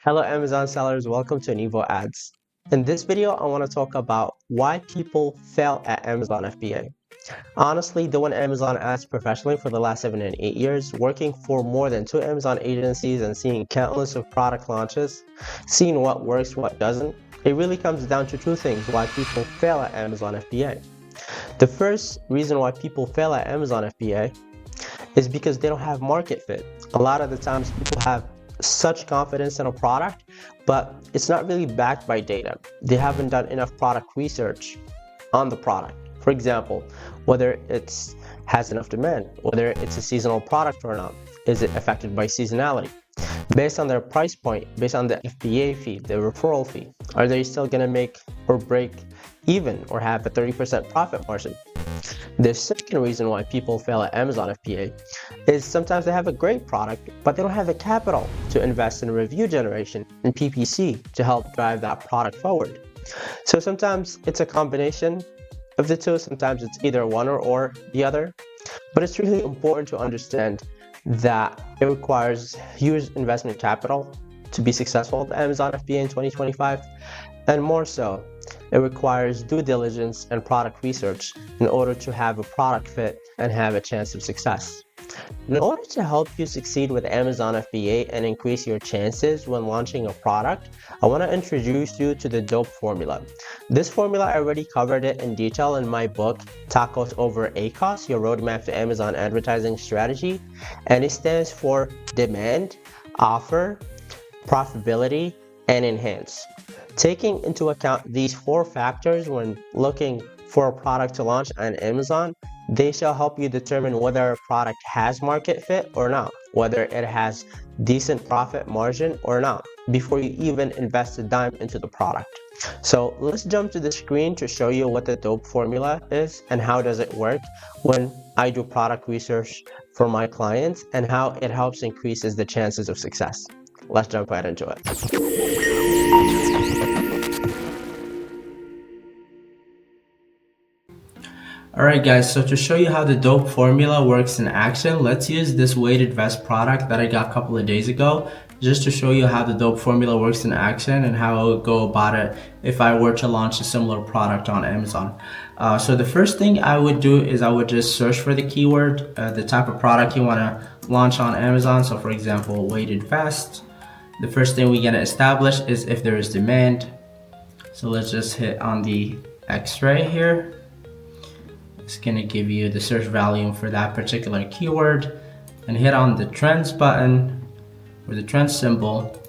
Hello Amazon sellers, welcome to Nevo Ads. In this video, I want to talk about why people fail at Amazon FBA. Honestly, doing Amazon ads professionally for the last 7 and 8 years, working for more than 2 Amazon agencies and seeing countless of product launches, seeing what works, what doesn't, it really comes down to two things why people fail at Amazon FBA. The first reason why people fail at Amazon FBA is because they don't have market fit. A lot of the times people have such confidence in a product, but it's not really backed by data. They haven't done enough product research on the product. For example, whether it has enough demand, whether it's a seasonal product or not, is it affected by seasonality? Based on their price point, based on the FBA fee, the referral fee, are they still gonna make or break even or have a 30% profit margin? The second reason why people fail at Amazon FBA is sometimes they have a great product, but they don't have the capital to invest in review generation and PPC to help drive that product forward. So sometimes it's a combination of the two, sometimes it's either one or the other, but it's really important to understand that it requires huge investment capital to be successful at Amazon FBA in 2025, and more so, it requires due diligence and product research in order to have a product fit and have a chance of success. In order to help you succeed with Amazon FBA and increase your chances when launching a product, I want to introduce you to the DOPE formula. This formula, I already covered it in detail in my book, Tacos Over ACOS, Your Roadmap to Amazon Advertising Strategy, and it stands for demand, offer, profitability, and enhance. Taking into account these 4 factors when looking for a product to launch on Amazon, they shall help you determine whether a product has market fit or not, whether it has decent profit margin or not, before you even invest a dime into the product. So let's jump to the screen to show you what the DOPE formula is and how does it work when I do product research for my clients and how it helps increases the chances of success. Let's jump right into it. Alright guys, so to show you how the DOPE formula works in action, let's use this weighted vest product that I got a couple of days ago, just to show you how the DOPE formula works in action and how I would go about it if I were to launch a similar product on Amazon. So the first thing I would do is I would just search for the keyword, the type of product you want to launch on Amazon. So for example, weighted vest. The first thing we're going to establish is if there is demand. So let's just hit on the X-ray here. It's going to give you the search volume for that particular keyword, and hit on the trends button or the trend symbol,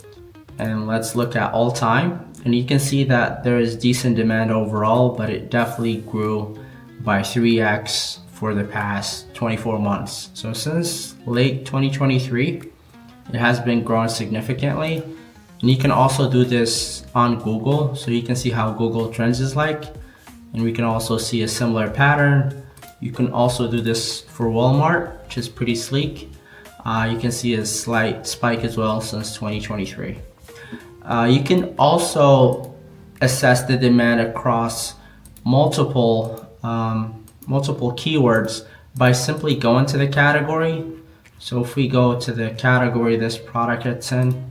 and let's look at all time. And you can see that there is decent demand overall, but it definitely grew by 3x for the past 24 months. So since late 2023, it has been growing significantly. And you can also do this on Google, so you can see how Google Trends is like. And we can also see a similar pattern. You can also do this for Walmart, which is pretty sleek. You can see a slight spike as well since 2023. You can also assess the demand across multiple keywords by simply going to the category. So if we go to the category this product it's in,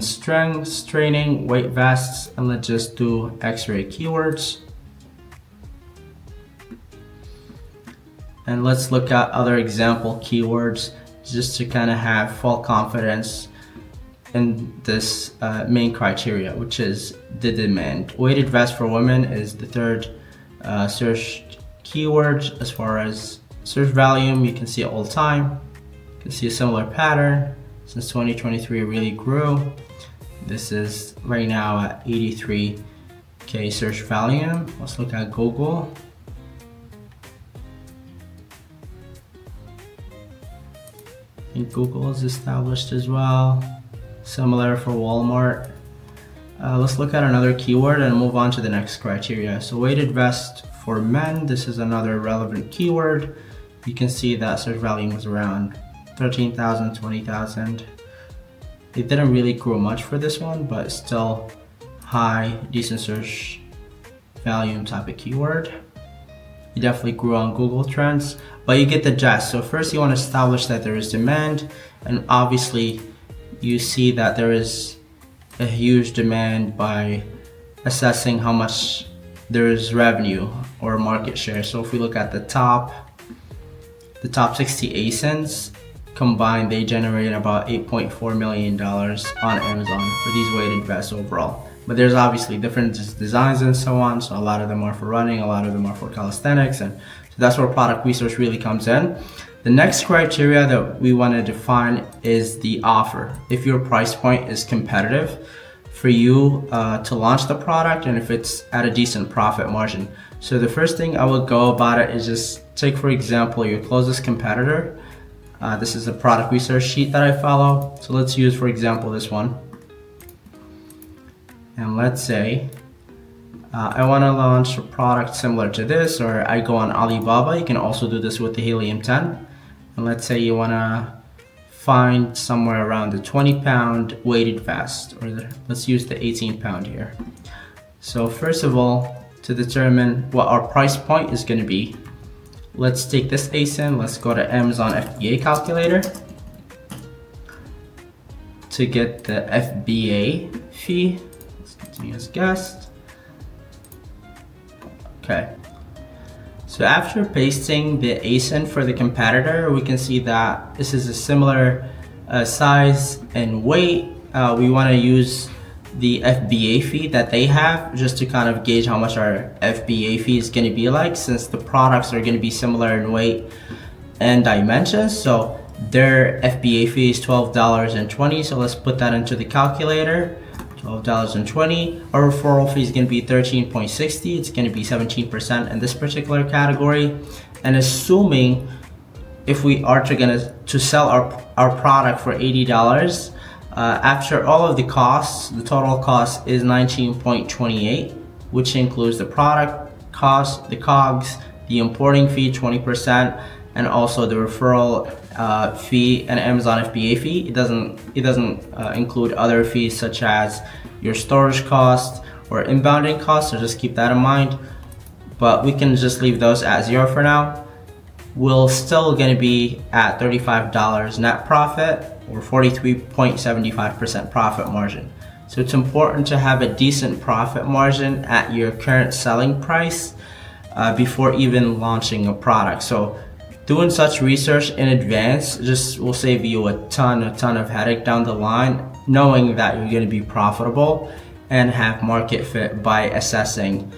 strength training, weight vests, and let's just do X-ray keywords. And let's look at other example keywords just to kind of have full confidence in this main criteria, which is the demand. Weighted vest for women is the third searched keyword as far as search volume. You can see it all time. You can see a similar pattern. Since 2023 it really grew. This is right now at 83K search volume. Let's look at Google. I think Google is established as well. Similar for Walmart. Let's look at another keyword and move on to the next criteria. So weighted vest for men, this is another relevant keyword. You can see that search volume was around 13,000, 20,000. It didn't really grow much for this one, but still high, decent search volume type of keyword. It definitely grew on Google Trends. but you get the gist. So first you want to establish that there is demand, and obviously you see that there is a huge demand by assessing how much there is revenue or market share. So if we look at the top 60 ASINs combined, they generate about $8.4 million on Amazon for these weighted vests overall. But there's obviously different designs and so on. So a lot of them are for running, a lot of them are for calisthenics, and so that's where product research really comes in. The next criteria that we want to define is the offer. If your price point is competitive for you to launch the product, and if it's at a decent profit margin. So the first thing I would go about it is just take, for example, your closest competitor. This is a product research sheet that I follow. So let's use, for example, this one. And let's say I want to launch a product similar to this, or I go on Alibaba. You can also do this with the Helium 10. And let's say you want to find somewhere around the 20-pound weighted vest, or let's use the 18-pound here. So first of all, to determine what our price point is going to be, let's take this ASIN, let's go to Amazon FBA calculator to get the FBA fee. Let's continue as guest. Okay. So after pasting the ASIN for the competitor, we can see that this is a similar size and weight. We want to use the FBA fee that they have just to kind of gauge how much our FBA fee is going to be like, since the products are going to be similar in weight and dimensions. So their FBA fee is $12.20. So let's put that into the calculator. $12.20. Our referral fee is going to be $13.60. It's going to be 17% in this particular category. And assuming if we are to sell our product for $80, after all of the costs, the total cost is $19.28, which includes the product cost, the COGS, the importing fee 20%, and also the referral fee and Amazon FBA fee. It doesn't include other fees such as your storage cost or inbounding costs, so just keep that in mind. But we can just leave those at zero for now. We're still going to be at $35 net profit, or 43.75% profit margin. So it's important to have a decent profit margin at your current selling price before even launching a product. So doing such research in advance just will save you a ton of headache down the line, knowing that you're going to be profitable and have market fit by assessing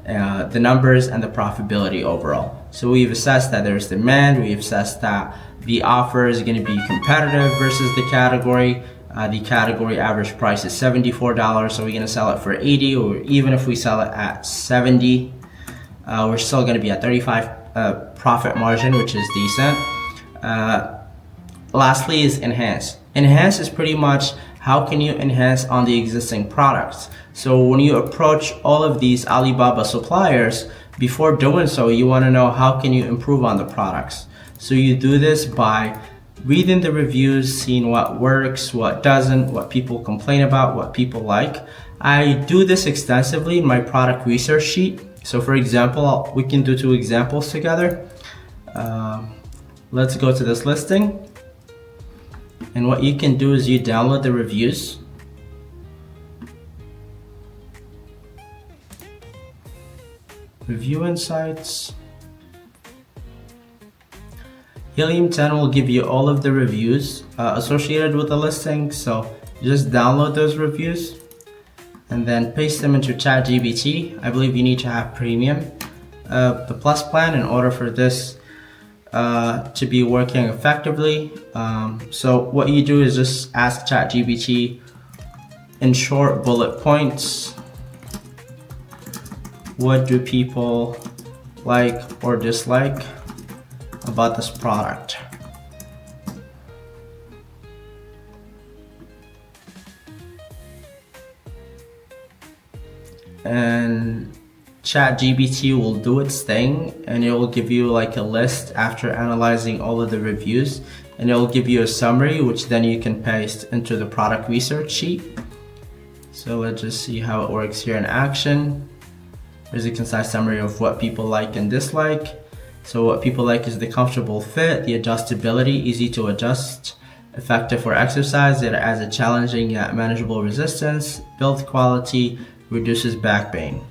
the numbers and the profitability overall. So we've assessed that there's demand, we've assessed that the offer is going to be competitive versus the category. The category average price is $74, so we're going to sell it for $80, or even if we sell it at $70, we're still going to be at 35 profit margin, which is decent. Lastly is enhance. Enhance is pretty much how can you enhance on the existing products. So when you approach all of these Alibaba suppliers, before doing so, you want to know how can you improve on the products. So you do this by reading the reviews, seeing what works, what doesn't, what people complain about, what people like. I do this extensively in my product research sheet. So for example, we can do two examples together. Let's go to this listing. And what you can do is you download the reviews. Review insights. Helium 10 will give you all of the reviews associated with the listing. So just download those reviews and then paste them into ChatGPT. I believe you need to have premium, the plus plan, in order for this to be working effectively. So what you do is just ask ChatGPT in short bullet points, what do people like or dislike about this product? And ChatGPT will do its thing, and it will give you like a list after analyzing all of the reviews, and it will give you a summary, which then you can paste into the product research sheet. So let's just see how it works here in action. There's a concise summary of what people like and dislike. So what people like is the comfortable fit, the adjustability, easy to adjust, effective for exercise. It has a challenging yet manageable resistance, build quality, reduces back pain.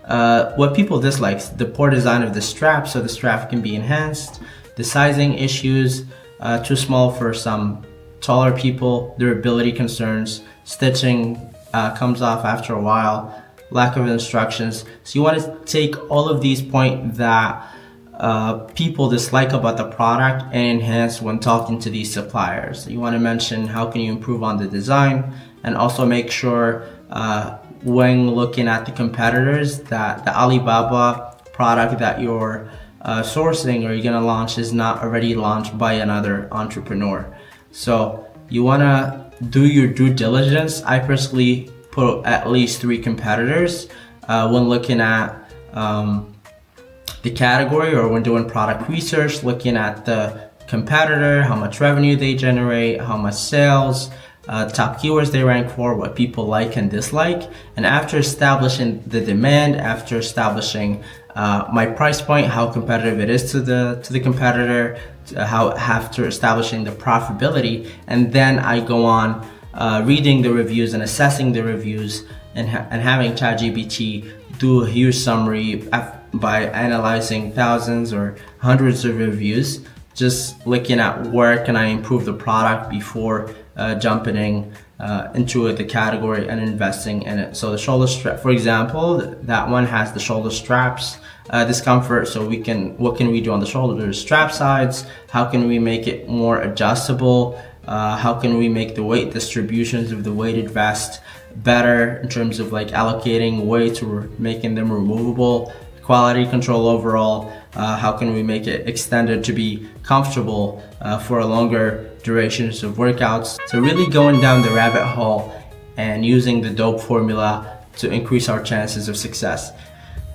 What people dislike, the poor design of the strap, so the strap can be enhanced, the sizing issues, too small for some taller people, durability concerns, stitching comes off after a while, lack of instructions. So you want to take all of these points that people dislike about the product and enhance when talking to these suppliers. You want to mention how can you improve on the design, and also make sure when looking at the competitors that the Alibaba product that you're sourcing or you're gonna launch is not already launched by another entrepreneur. So you wanna do your due diligence. I personally put at least 3 competitors when looking at the category, or when doing product research, looking at the competitor, how much revenue they generate, how much sales, top keywords they rank for, what people like and dislike. And after establishing the demand, after establishing my price point, how competitive it is to the competitor, after establishing the profitability, and then I go on reading the reviews and assessing the reviews, and having ChatGPT do a huge summary by analyzing thousands or hundreds of reviews, just looking at where can I improve the product before jumping into the category and investing in it. So the shoulder strap, for example, that one has the shoulder straps discomfort. So what can we do on the shoulder strap sides? How can we make it more adjustable? How can we make the weight distributions of the weighted vest better in terms of like allocating weights or making them removable? Quality control overall. How can we make it extended to be comfortable for a longer durations of workouts? So really going down the rabbit hole and using the dope formula to increase our chances of success.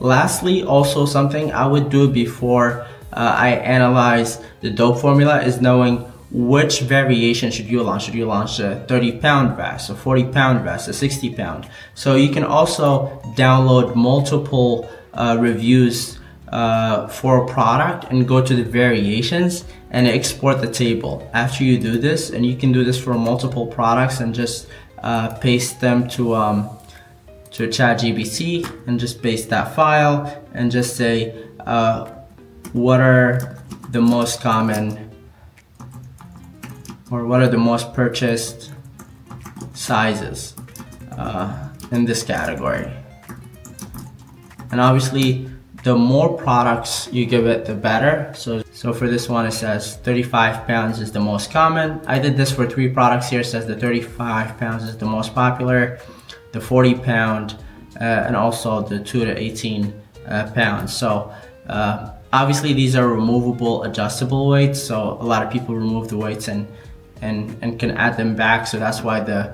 Lastly, also something I would do before I analyze the dope formula is knowing which variation should you launch. Should you launch a 30-pound vest, a 40-pound vest, a 60-pound? So you can also download multiple reviews for a product and go to the variations and export the table. After you do this, and you can do this for multiple products, and just paste them to ChatGPT, and just paste that file and just say what are the most common, or what are the most purchased sizes in this category. And obviously the more products you give it, the better. So for this one, it says 35 pounds is the most common. I did this for 3 products here. It says the 35 pounds is the most popular, the 40-pound, and also the 2 to 18 pounds. So obviously these are removable, adjustable weights. So a lot of people remove the weights and can add them back. So that's why the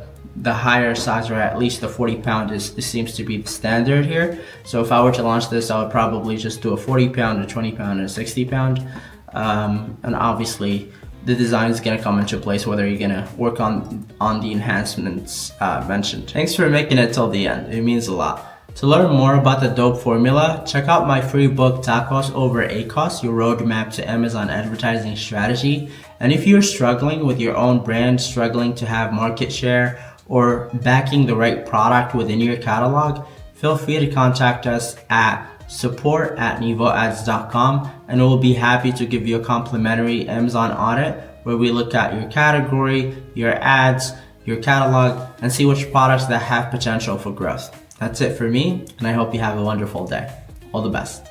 higher size, or at least the 40-pound, seems to be the standard here. So if I were to launch this, I would probably just do a 40-pound, a 20-pound, and a 60-pound. And obviously the design is going to come into place whether you're going to work on the enhancements mentioned. Thanks for making it till the end. It means a lot. To learn more about the dope formula, check out my free book, Tacos Over ACOS, Your Roadmap to Amazon Advertising Strategy. And if you're struggling with your own brand, struggling to have market share, or backing the right product within your catalog, feel free to contact us at support@nivoads.com, and we'll be happy to give you a complimentary Amazon audit where we look at your category, your ads, your catalog, and see which products that have potential for growth. That's it for me, and I hope you have a wonderful day. All the best.